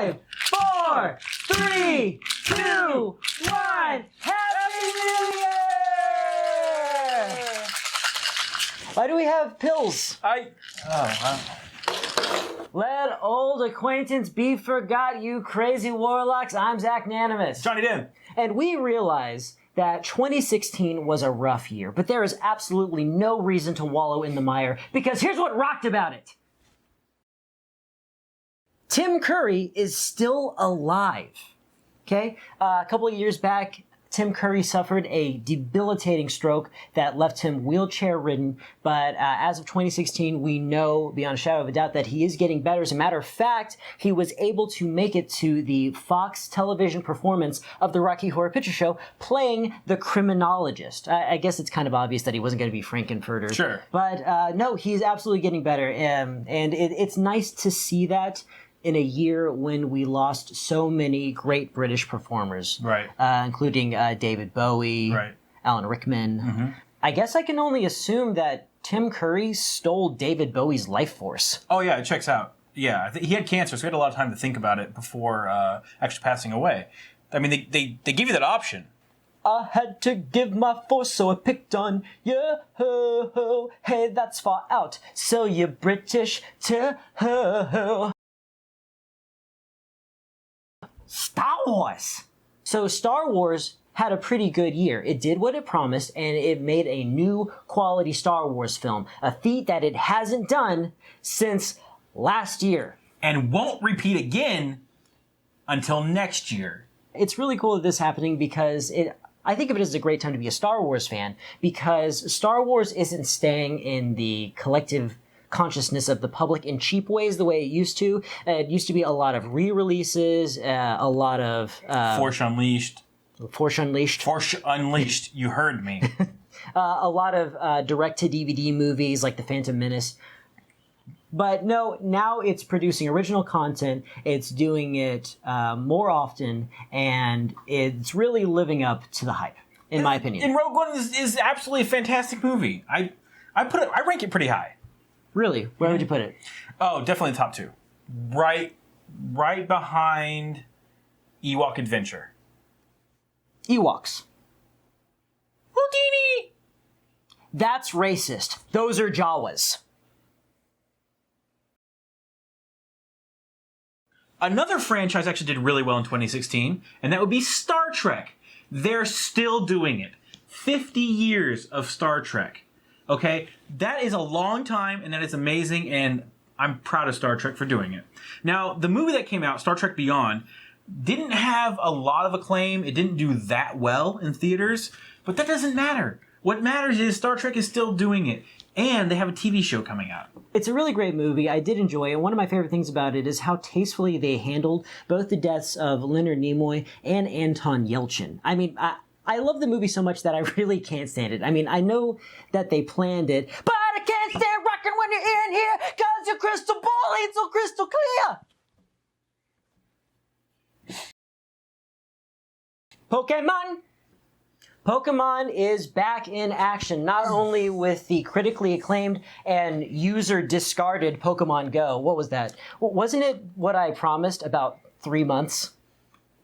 5, 4, 3, 2, 1. Happy New Year! Why do we have pills? Let old acquaintance be forgot, you crazy warlocks. I'm Zach Nanimus. Johnny Dim. And we realize that 2016 was a rough year, but there is absolutely no reason to wallow in the mire, because here's what rocked about it. Tim Curry is still alive. Okay? A couple of years back, Tim Curry suffered a debilitating stroke that left him wheelchair-ridden, but as of 2016, we know beyond a shadow of a doubt that he is getting better. As a matter of fact, he was able to make it to the Fox television performance of the Rocky Horror Picture Show, playing the criminologist. I guess it's kind of obvious that he wasn't going to be Frankenfurter. Sure. But no, he's absolutely getting better, and it's nice to see that in a year when we lost so many great British performers, Right. Including David Bowie, Right. Alan Rickman. Mm-hmm. I guess I can only assume that Tim Curry stole David Bowie's life force. Oh, yeah, it checks out. Yeah, he had cancer, so he had a lot of time to think about it before actually passing away. I mean, they give you that option. I had to give my force, so I picked on you. Hey, that's far out. So you're British too. Star Wars. So Star Wars had a pretty good year. It did what it promised, and it made a new quality Star Wars film, a feat that it hasn't done since last year. And won't repeat again until next year. It's really cool that this is happening because I think of it as a great time to be a Star Wars fan, because Star Wars isn't staying in the collective consciousness of the public in cheap ways the way it used to. It used to be a lot of re-releases, a lot of... Force Unleashed. Force Unleashed. Force Unleashed, you heard me. A lot of direct-to-DVD movies like The Phantom Menace. But no, now it's producing original content, it's doing it more often, and it's really living up to the hype, in my opinion. And Rogue One is absolutely a fantastic movie. I rank it pretty high. Really? Where would you put it? Oh, definitely top 2. Right behind Ewok Adventure. Ewoks. Houdini! That's racist. Those are Jawas. Another franchise actually did really well in 2016, and that would be Star Trek. They're still doing it. 50 years of Star Trek. Okay? That is a long time, and that is amazing, and I'm proud of Star Trek for doing it. Now, the movie that came out, Star Trek Beyond, didn't have a lot of acclaim. It didn't do that well in theaters, but that doesn't matter. What matters is Star Trek is still doing it, and they have a TV show coming out. It's a really great movie. I did enjoy it. One of my favorite things about it is how tastefully they handled both the deaths of Leonard Nimoy and Anton Yelchin. I mean, I love the movie so much that I really can't stand it. I mean, I know that they planned it, but I can't stand rocking when you're in here, cause your crystal ball ain't so crystal clear. Pokemon is back in action, not only with the critically acclaimed and user discarded Pokemon Go. What was that? Wasn't it what I promised, about 3 months?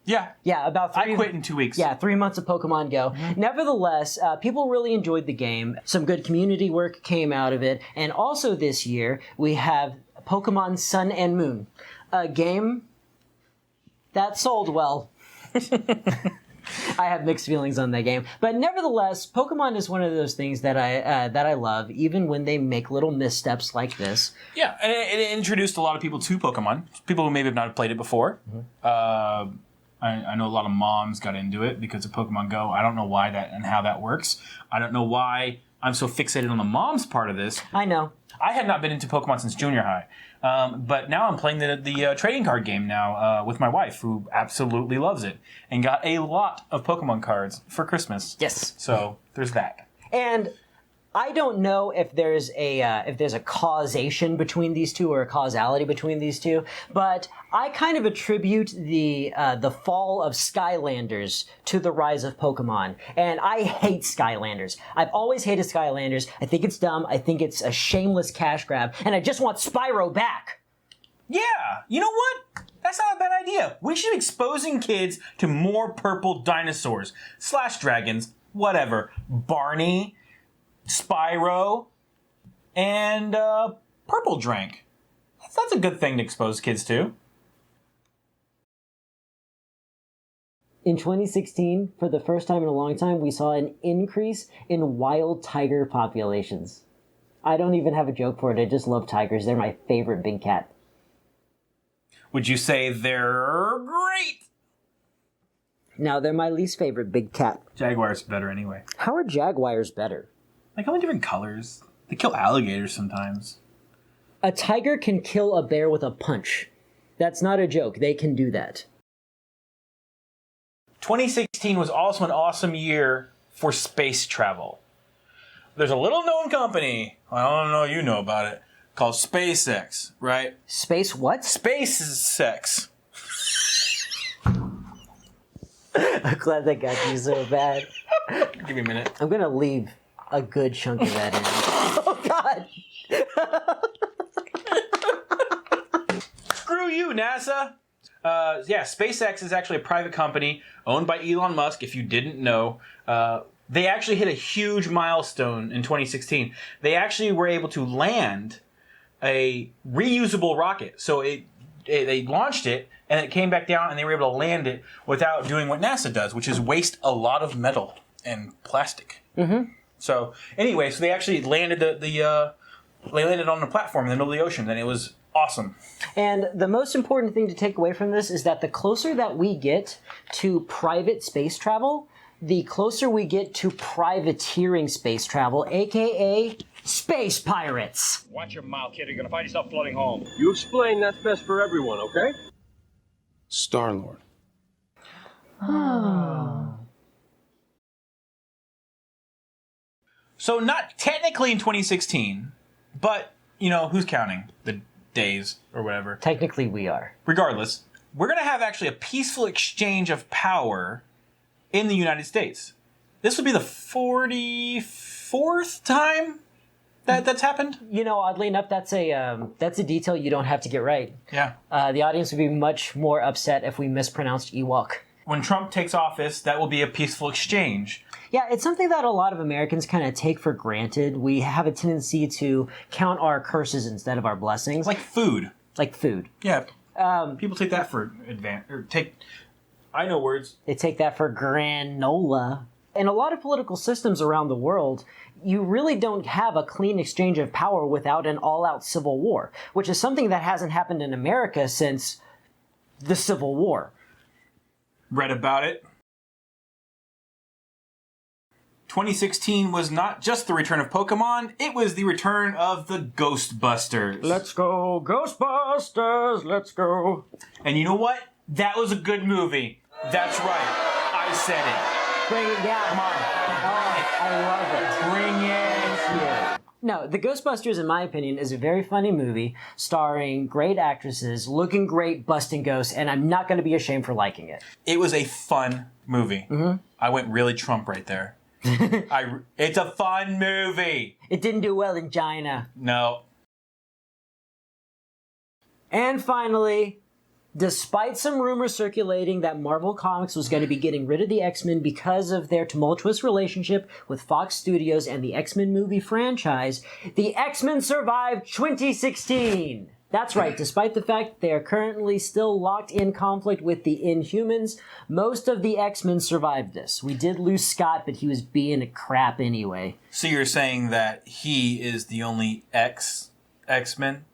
Yeah. Yeah, about 3 I quit in 2 weeks. Yeah, 3 months of Pokemon Go. Mm-hmm. Nevertheless, people really enjoyed the game. Some good community work came out of it. And also this year, we have Pokemon Sun and Moon, a game that sold well. I have mixed feelings on that game. But nevertheless, Pokemon is one of those things that I love, even when they make little missteps like this. Yeah, and it introduced a lot of people to Pokemon. People who maybe have not played it before. Mm-hmm. I know a lot of moms got into it because of Pokemon Go. I don't know why that and how that works. I don't know why I'm so fixated on the mom's part of this. I know. I had not been into Pokemon since junior high. But now I'm playing the trading card game now with my wife, who absolutely loves it, and got a lot of Pokemon cards for Christmas. Yes. So there's that. And I don't know if there's a causation between these two or a causality between these two, but I kind of attribute the fall of Skylanders to the rise of Pokemon. And I hate Skylanders. I've always hated Skylanders. I think it's dumb. I think it's a shameless cash grab, and I just want Spyro back. Yeah. You know what? That's not a bad idea. We should be exposing kids to more purple dinosaurs. / dragons. Whatever. Barney. Spyro. And Purple Drank. That's a good thing to expose kids to. In 2016, for the first time in a long time, we saw an increase in wild tiger populations. I don't even have a joke for it. I just love tigers. They're my favorite big cat. Would you say they're great? No, they're my least favorite big cat. Jaguars better anyway. How are jaguars better? They come in different colors. They kill alligators sometimes. A tiger can kill a bear with a punch. That's not a joke. They can do that. 2016 was also an awesome year for space travel. There's a little known company, I don't know you know about it, called SpaceX, right? Space what? SpaceX. I'm glad that got you so bad. Give me a minute. I'm going to leave a good chunk of that in. Oh, God. Screw you, NASA. SpaceX is actually a private company owned by Elon Musk, if you didn't know. They actually hit a huge milestone in 2016. They actually were able to land a reusable rocket. So they launched it, and it came back down, and they were able to land it without doing what NASA does, which is waste a lot of metal and plastic. Mm-hmm. So anyway, they actually landed they landed on a platform in the middle of the ocean, and it was awesome. And the most important thing to take away from this is that the closer that we get to private space travel, the closer we get to privateering space travel, aka space pirates. Watch your mouth, kid. You're gonna find yourself floating home. You explain that's best for everyone, okay? Star-Lord. So not technically in 2016, but, who's counting the days or whatever? Technically we are. Regardless, we're going to have actually a peaceful exchange of power in the United States. This would be the 44th time that's happened. Oddly enough, that's a detail you don't have to get right. Yeah. The audience would be much more upset if we mispronounced Ewok. When Trump takes office, that will be a peaceful exchange. Yeah, it's something that a lot of Americans kind of take for granted. We have a tendency to count our curses instead of our blessings. Like food. Like food. Yeah. People take that for I know words. They take that for granola. In a lot of political systems around the world, you really don't have a clean exchange of power without an all-out civil war, which is something that hasn't happened in America since the Civil War. Read about it. 2016 was not just the return of Pokemon, it was the return of the Ghostbusters. Let's go, Ghostbusters, let's go. And you know what? That was a good movie. That's right. I said it. Bring it down. Come on. Oh, I love it. Bring it. Yeah. No, The Ghostbusters, in my opinion, is a very funny movie starring great actresses, looking great, busting ghosts, and I'm not going to be ashamed for liking it. It was a fun movie. Mm-hmm. I went really Trump right there. It's a fun movie. It didn't do well in China. No. And finally, despite some rumors circulating that Marvel Comics was going to be getting rid of the X-Men because of their tumultuous relationship with Fox Studios and the X-Men movie franchise, the X-Men survived 2016. That's right, despite the fact they are currently still locked in conflict with the Inhumans, most of the X-Men survived this. We did lose Scott, but he was being a crap anyway. So you're saying that he is the only X-Men?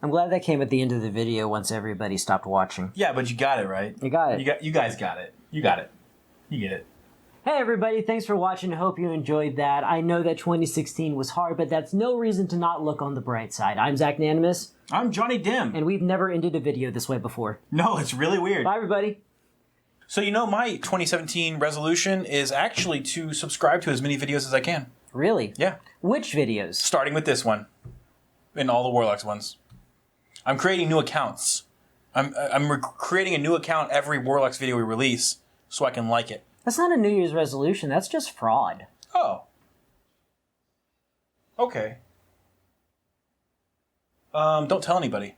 I'm glad that came at the end of the video once everybody stopped watching. Yeah, but you got it, right? You got it. You guys got it. You got it. You get it. Hey everybody, thanks for watching. I hope you enjoyed that. I know that 2016 was hard, but that's no reason to not look on the bright side. I'm Zach Nanimus. I'm Johnny Dim. And we've never ended a video this way before. No, it's really weird. Bye everybody. So my 2017 resolution is actually to subscribe to as many videos as I can. Really? Yeah. Which videos? Starting with this one. And all the Warlocks ones. I'm creating new accounts. I'm creating a new account every Warlocks video we release so I can like it. That's not a New Year's resolution. That's just fraud. Oh. Okay. Don't tell anybody.